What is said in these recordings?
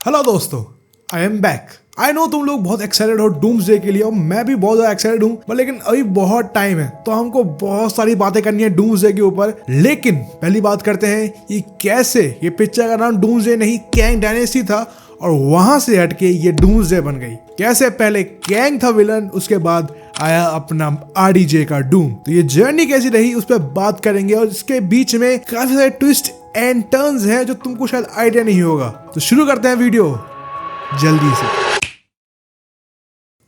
Hello दोस्तों, I am back. I know तुम लोग बहुत एक्साइटेड हो डूम्सडे के लिए और मैं भी बहुत ज्यादा एक्साइटेड हूँ, पर लेकिन अभी बहुत टाइम है तो हमको बहुत सारी बातें करनी है डूम्सडे के ऊपर। लेकिन पहली बात करते हैं कि कैसे ये पिक्चर का नाम डूम्सडे नहीं कैंग डायनेस्टी था और वहां से हटके ये डूम्सडे बन गई। कैसे पहले कैंग था विलन, उसके बाद आया अपना आरडीजे का डूम। तो ये जर्नी कैसी रही उस पर बात करेंगे और इसके बीच में काफी सारे ट्विस्ट एंड टर्न्स हैं जो तुमको शायद आइडिया नहीं होगा। तो शुरू करते हैं वीडियो जल्दी से।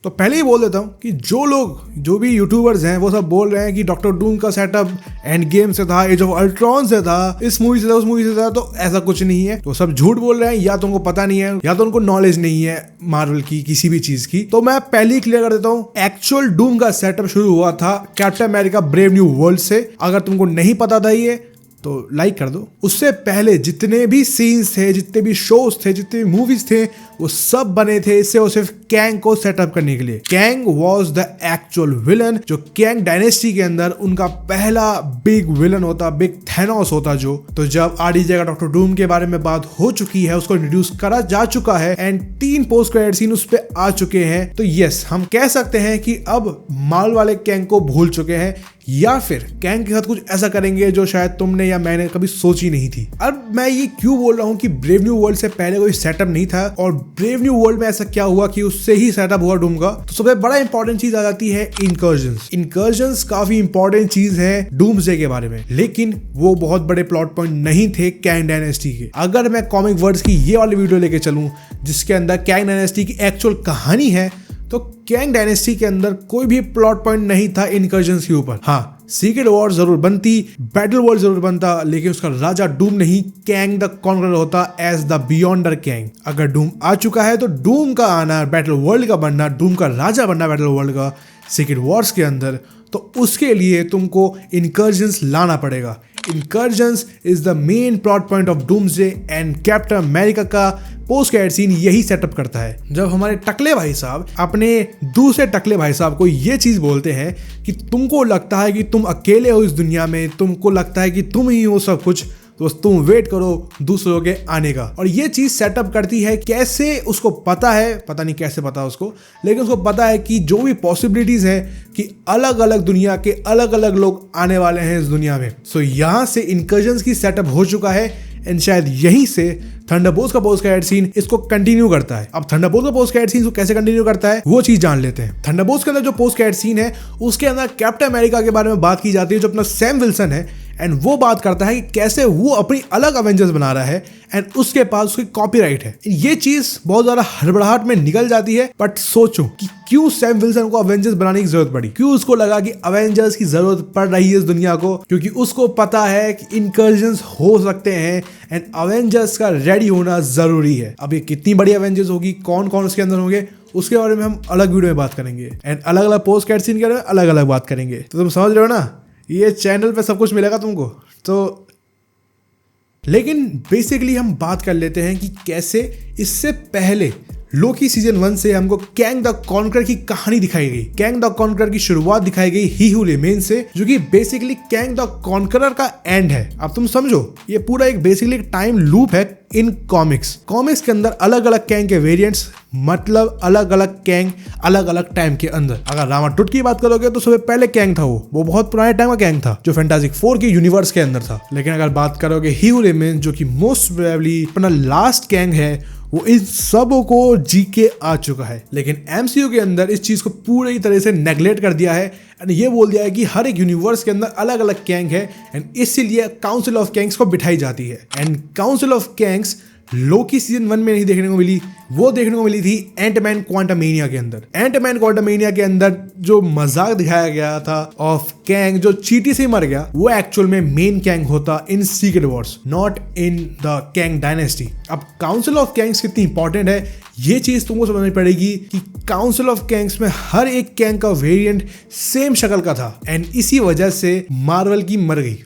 तो पहले ही बोल देता हूँ कि जो भी यूट्यूबर्स हैं वो सब बोल रहे हैं कि डॉक्टर डूम का सेटअप एंड गेम से था, एज ऑफ अल्ट्रॉन से था, इस मूवी से था, उस मूवी से था, तो ऐसा कुछ नहीं है। तो सब झूठ बोल रहे हैं, या तो उनको पता नहीं है या तो उनको नॉलेज नहीं है मार्वल की किसी भी चीज की। तो मैं पहले ही क्लियर कर देता हूँ, एक्चुअल डूम का सेटअप शुरू हुआ था captain America Brave New world से। अगर तुमको नहीं पता था ये तो लाइक कर दो। उससे पहले जितने भी सीन्स थे, जितने भी शोज थे, जितने भी मूवीज थे, वो सब बने थे इससे और सिर्फ कैंग को सेटअप करने के लिए। Kang was the actual villain, जो कैंग डायनेस्टी के अंदर उनका पहला बिग विलन होता, बिग थैनोस होता जो। तो जब आरडीजे का डॉक्टर डूम के बारे में बात हो चुकी है, उसको इंट्रोड्यूस करा जा चुका है एंड 3 पोस्ट क्रेडिट सीन उस पे आ चुके हैं, तो यस हम कह सकते हैं कि अब मार्वल वाले कैंग को भूल चुके हैं या फिर कैंग के साथ कुछ ऐसा करेंगे जो शायद तुमने या मैंने कभी सोची नहीं थी। अब मैं ये क्यों बोल रहा हूँ कि ब्रेव न्यू वर्ल्ड से पहले कोई सेटअप नहीं था और ब्रेव न्यू वर्ल्ड में ऐसा क्या हुआ कि उससे ही सेटअप हुआ डूम का। तो सबसे बड़ा इंपॉर्टेंट चीज आ जाती है इनकर्जन्स। इनकर्जन्स काफी इंपॉर्टेंट चीज है डूम्सडे के बारे में, लेकिन वो बहुत बड़े प्लॉट पॉइंट नहीं थे कैंग डायनेस्टी के। अगर मैं कॉमिक वर्ड्स की ये वाली वीडियो लेके चलूं जिसके अंदर कैंग डायनेस्टी की एक्चुअल कहानी है, तो कैंग डायनेस्टी के अंदर कोई भी प्लॉट पॉइंट नहीं था इनकर्जन्स के ऊपर। हाँ, सीक्रेट वॉर जरूर बनती, बैटल वर्ल्ड जरूर बनता, लेकिन उसका राजा डूम नहीं कैंग द कॉन्करर होता एज द बियॉन्डर कैंग। अगर डूम आ चुका है तो डूम का आना, बैटल वर्ल्ड का बनना, डूम का राजा बनना बैटल वर्ल्ड का सीक्रेट वॉर्स के अंदर, तो उसके लिए तुमको इनकर्जन्स लाना पड़ेगा। Incursions is the main plot point of Doomsday and Captain America का पोस्ट क्रेडिट सीन यही सेटअप करता है। जब हमारे टकले भाई साहब अपने दूसरे टकले भाई साहब को ये चीज बोलते हैं कि तुमको लगता है कि तुम अकेले हो इस दुनिया में, तुमको लगता है कि तुम ही हो सब कुछ, तो तुम वेट करो दूसरों के आने का। और ये चीज सेटअप करती है कैसे, उसको पता है, पता नहीं कैसे पता उसको, लेकिन उसको पता है कि जो भी पॉसिबिलिटीज है कि अलग अलग दुनिया के अलग अलग लोग आने वाले हैं इस दुनिया में। सो यहाँ से इनकर्जन्स की सेटअप हो चुका है एंड शायद यहीं से थंडरबोल्ट्स का पोस्ट क्रेडिट सीन इसको कंटिन्यू करता है। अब थंडरबोल्ट्स का पोस्ट क्रेडिट सीन कैसे कंटिन्यू करता है वो चीज जान लेते हैं। थंडरबोल्ट्स के अंदर जो पोस्ट क्रेडिट सीन है उसके अंदर कैप्टन अमेरिका के बारे में बात की जाती है, जो अपना सैम विल्सन है, एंड वो बात करता है कि कैसे वो अपनी अलग अवेंजर्स बना रहा है एंड उसके पास उसकी कॉपीराइट है। ये चीज बहुत ज्यादा हड़बड़ाहट में निकल जाती है, बट सोचो कि क्यों सैम विल्सन को अवेंजर्स बनाने की जरूरत पड़ी, क्यों उसको लगा कि अवेंजर्स की जरूरत पड़ रही है इस दुनिया को, क्योंकि उसको पता है कि इनकर्जन्स हो सकते हैं एंड अवेंजर्स का रेडी होना जरूरी है। अब ये कितनी बड़ी अवेंजर्स होगी, कौन कौन उसके अंदर होंगे, उसके बारे में हम अलग वीडियो में बात करेंगे एंड अलग अलग पोस्ट क्रेडिट सीन के बारे में अलग अलग बात करेंगे। तो तुम समझ रहे हो ना, ये चैनल पे सब कुछ मिलेगा तुमको। तो लेकिन बेसिकली हम बात कर लेते हैं कि कैसे इससे पहले लोकी सीजन 1 से हमको कैंग द कॉन्करर की कहानी दिखाई गई। कैंग द कॉन्करर की शुरुआत दिखाई गई ही हू रिमेन्स से, जो कि बेसिकली कैंग द कॉन्करर का एंड है। अब तुम समझो, ये पूरा एक बेसिकली टाइम लूप है इन कॉमिक्स के अंदर अलग अलग कैंग के वेरिएंट्स, मतलब अलग अलग कैंग अलग अलग टाइम के अंदर। अगर रामाटुट की बात करोगे तो सबसे पहले कैंग था वो बहुत पुराने टाइम का कैंग था जो फैंटास्टिक 4 के यूनिवर्स के अंदर था। लेकिन अगर बात करोगे ही हू रिमेन्स, जो कि मोस्ट प्रोबेबली अपना लास्ट कैंग है, वो इन सबों को जी के आ चुका है। लेकिन एमसीयू के अंदर इस चीज को पूरी तरह से नेग्लेक्ट कर दिया है एंड ये बोल दिया है कि हर एक यूनिवर्स के अंदर अलग अलग कैंग है एंड इसीलिए काउंसिल ऑफ कैंग्स को बिठाई जाती है। And council of Kangs Loki season 1 में नहीं देखने को मिली, वो देखने को मिली थी एंटमैन क्वांटमेनिया के अंदर। एंटमैन क्वांटमेनिया के अंदर जो मजाक दिखाया गया था ऑफ कैंग जो चींटी से मर गया, वो एक्चुअल में मेन कैंग होता in Secret Wars, not in the Kang dynasty. अब काउंसिल ऑफ कैंग्स कितनी इंपॉर्टेंट है ये चीज तुमको समझनी पड़ेगी कि काउंसिल ऑफ कैंग्स में हर एक कैंग का वेरिएंट सेम शक्ल का था एंड इसी वजह से मार्वल की मर गई।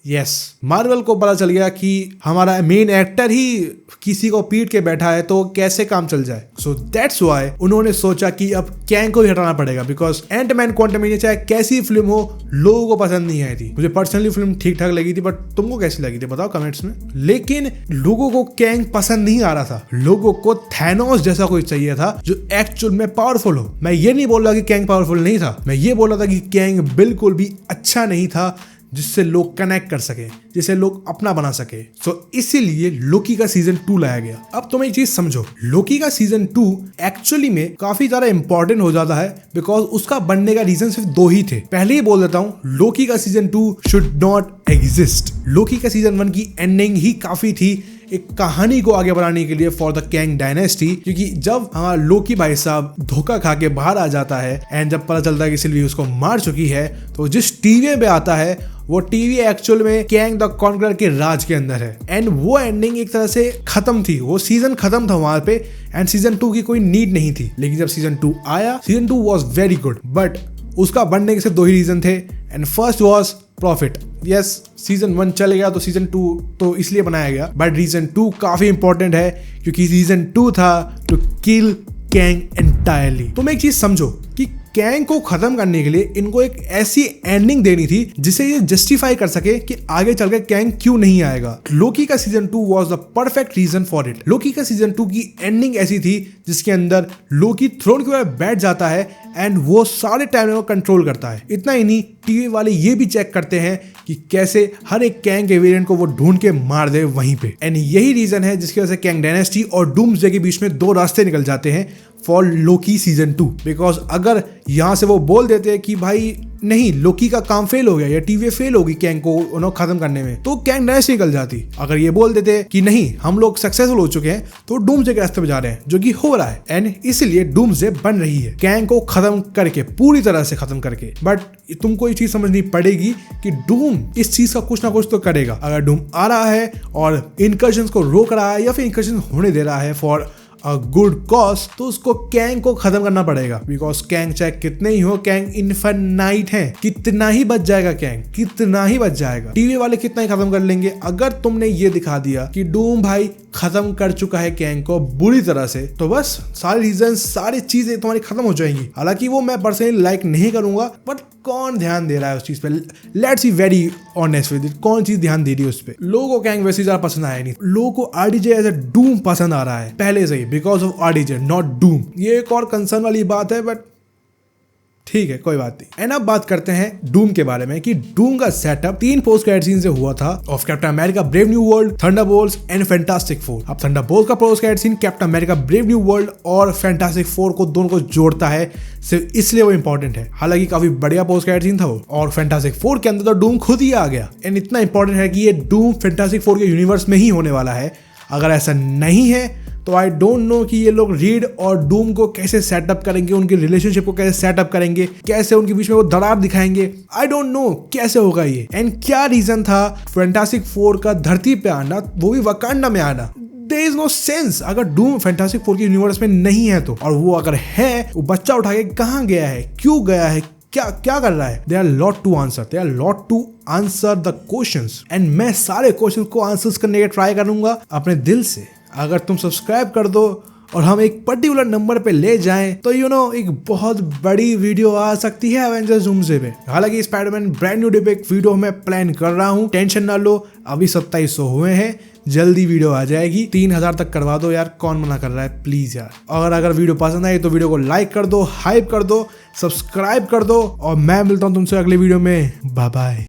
यस, मार्वल को पता चल गया कि हमारा मेन एक्टर ही किसी को पीट के बैठा है तो कैसे काम चल जाए। सो दैट्स व्हाई उन्होंने सोचा कि अब कैंग को ही हटाना पड़ेगा, बिकॉज एंटमैन क्वांटमैनिया चाहे कैसी फिल्म हो लोगों को पसंद नहीं आई थी। मुझे पर्सनली फिल्म ठीक ठाक लगी थी, बट तुमको कैसी लगी थी बताओ कमेंट्स में। लेकिन लोगों को कैंग पसंद नहीं आ रहा था, लोगों को थैनोस जैसा कोई चाहिए था जो एक्चुअल में पावरफुल हो। मैं ये नहीं बोल रहा कि कैंग पावरफुल नहीं था, मैं ये बोल रहा था कि कैंग बिल्कुल भी अच्छा नहीं था जिससे लोग कनेक्ट कर सके, जिसे लोग अपना बना सके। सो इसीलिए लोकी का सीजन 2 लाया गया। अब तुम एक चीज समझो, लोकी का सीजन 2 एक्चुअली में काफी ज्यादा इंपॉर्टेंट हो जाता है, बिकॉज उसका बनने का रीजन सिर्फ 2 ही थे। पहले ही बोल देता हूं, लोकी का सीजन 2 शुड नॉट एग्जिस्ट। लोकी का सीजन 1 की एंडिंग ही काफी थी एक कहानी को आगे बढ़ाने के लिए फॉर द कैंग डायनेस्टी, क्योंकि जब हमारा लोकी भाई साहब धोखा खा के बाहर आ जाता है एंड जब पता चलता है कि सिल्वी उसको मार चुकी है, तो जिस टीवी पे आता है वो टीवी एक्चुअल में कैंग द कॉन्करर के राज के अंदर है। एंड वो एंडिंग एक तरह से खत्म थी, वो सीजन खत्म था वहां पे, एंड सीजन 2 की कोई नीड नहीं थी। लेकिन जब सीजन 2 आया, season 2 was very good, but उसका बनने के सिर्फ 2 ही रीजन थे, and first was profit. Yes, season 1 चल गया तो सीजन 2 तो इसलिए बनाया गया, बट रीजन 2 काफी इंपॉर्टेंट है क्योंकि सीजन 2 था टू किल कैंग एंटायरली। तुम एक चीज समझो कि कैंग को खत्म करने के लिए इनको एक ऐसी एंडिंग देनी थी जिसे ये जस्टिफाई कर सके कि आगे चलकर कैंग क्यों नहीं आएगा। लोकी का season 2 was the perfect reason for it. Loki का सीजन 2 की एंडिंग ऐसी थी जिसके अंदर लोकी थ्रोन के ऊपर बैठ जाता है एंड वो सारे टाइम को कंट्रोल करता है। इतना ही नहीं, टीवी वाले ये भी चेक करते हैं कि कैसे हर एक कैंग के वेरिएंट को वो ढूंढ के मार दे वहीं पे। एंड यही रीजन है जिसकी वजह से कैंग डायनेस्टी और डूम्सडे के बीच में 2 रास्ते निकल जाते हैं फॉर लोकी सीजन 2। बिकॉज अगर यहां से वो बोल देते हैं कि भाई नहीं, लोकी का काम फेल हो गया या टीवी फेल होगी कैंग को खत्म करने में, तो कैंग डायनेस्टी निकल जाती। अगर ये बोल देते कि नहीं, हम लोग सक्सेसफुल हो चुके हैं, तो डूम्सडे के रास्ते पे जा रहे हैं, जो कि हो रहा है। एंड इसलिए डूम्सडे बन रही है कैंग को खत्म करके, पूरी तरह से खत्म करके। बट तुमको ये चीज समझनी पड़ेगी कि डूम इस चीज का कुछ ना कुछ तो करेगा। अगर डूम आ रहा है और इनकर्जन को रोक रहा है या फिर इनकर्जन होने दे रहा है फॉर अ गुड कॉज, तो उसको कैंग को खत्म करना पड़ेगा। बिकॉज कैंग चाहे कितने ही हो, कैंग इनफाइनाइट है, कितना ही बच जाएगा कैंग, कितना ही बच जाएगा। टीवी वाले कितना ही खत्म कर लेंगे। अगर तुमने ये दिखा दिया कि डूम भाई खत्म कर चुका है कैंग को बुरी तरह से, तो बस सारे रीजन, सारी चीजें तुम्हारी खत्म हो जाएंगी। हालांकि वो मैं पर्सनली लाइक नहीं करूंगा, बट कौन ध्यान दे रहा है उस चीज पे? Let's be very honest with it, कौन चीज ध्यान दे रही है उस पे? लोगों को कैंग वैसे ज्यादा पसंद आया नहीं। लोगों को आरडीजे एज अ डूम पसंद आ रहा है पहले से ही, because of RDJ not Doom. ये एक और कंसर्न वाली बात है, बट ठीक है, कोई बात नहीं। एंड अब बात करते हैं डूम के बारे में कि डूम का सेटअप 3 पोस्ट क्रेडिट सीन से हुआ था of Captain America Brave New World, Thunderbolts and Fantastic Four. अब थंडरबोल्ट्स का post credit scene Captain America Brave New World और फैंटास्टिक फोर को दोनों को जोड़ता है, सिर्फ इसलिए वो इंपॉर्टेंट है। हालांकि काफी बढ़िया पोस्ट क्रेडिट सीन था वो। और फैंटास्टिक फोर के अंदर तो डूम खुद ही आ गया, एंड इतना इंपॉर्टेंट है कि ये डूम फैंटास्टिक फोर के यूनिवर्स में ही होने वाला है। अगर ऐसा नहीं है तो आई डोंट नो कि ये लोग रीड और डूम को कैसे सेटअप करेंगे, उनकी रिलेशनशिप को कैसे सेटअप करेंगे, कैसे उनके बीच में वो दरार दिखाएंगे। आई डोंट नो कैसे होगा ये, एंड क्या रीजन था फैंटास्टिक फोर का धरती पे आना, वो भी वकांडा में आना। There is no sense अगर डूम फैंटास्टिक फोर के यूनिवर्स में नहीं है तो। और वो अगर है, वो बच्चा उठा के कहाँ गया है, क्यों गया है, क्या क्या कर रहा है? There are lot to answer. There are lot to answer the questions. And मैं सारे क्वेश्चंस को आंसर्स करने के ट्राई करूंगा अपने दिल से। अगर तुम सब्सक्राइब कर दो और हम एक पर्टिकुलर नंबर पे ले जाएं तो एक बहुत बड़ी वीडियो आ सकती है एवेंजर्स डूम्सडे पे। हालांकि Spiderman brand new day video मैं प्लान कर रहा हूँ, टेंशन ना लो। अभी 2700 हुए हैं, जल्दी वीडियो आ जाएगी। 3000 तक करवा दो यार, कौन मना कर रहा है, प्लीज यार। और अगर वीडियो पसंद आई तो वीडियो को लाइक कर दो, हाइप कर दो, सब्सक्राइब कर दो, और मैं मिलता हूँ तुमसे अगले वीडियो में। Bye bye.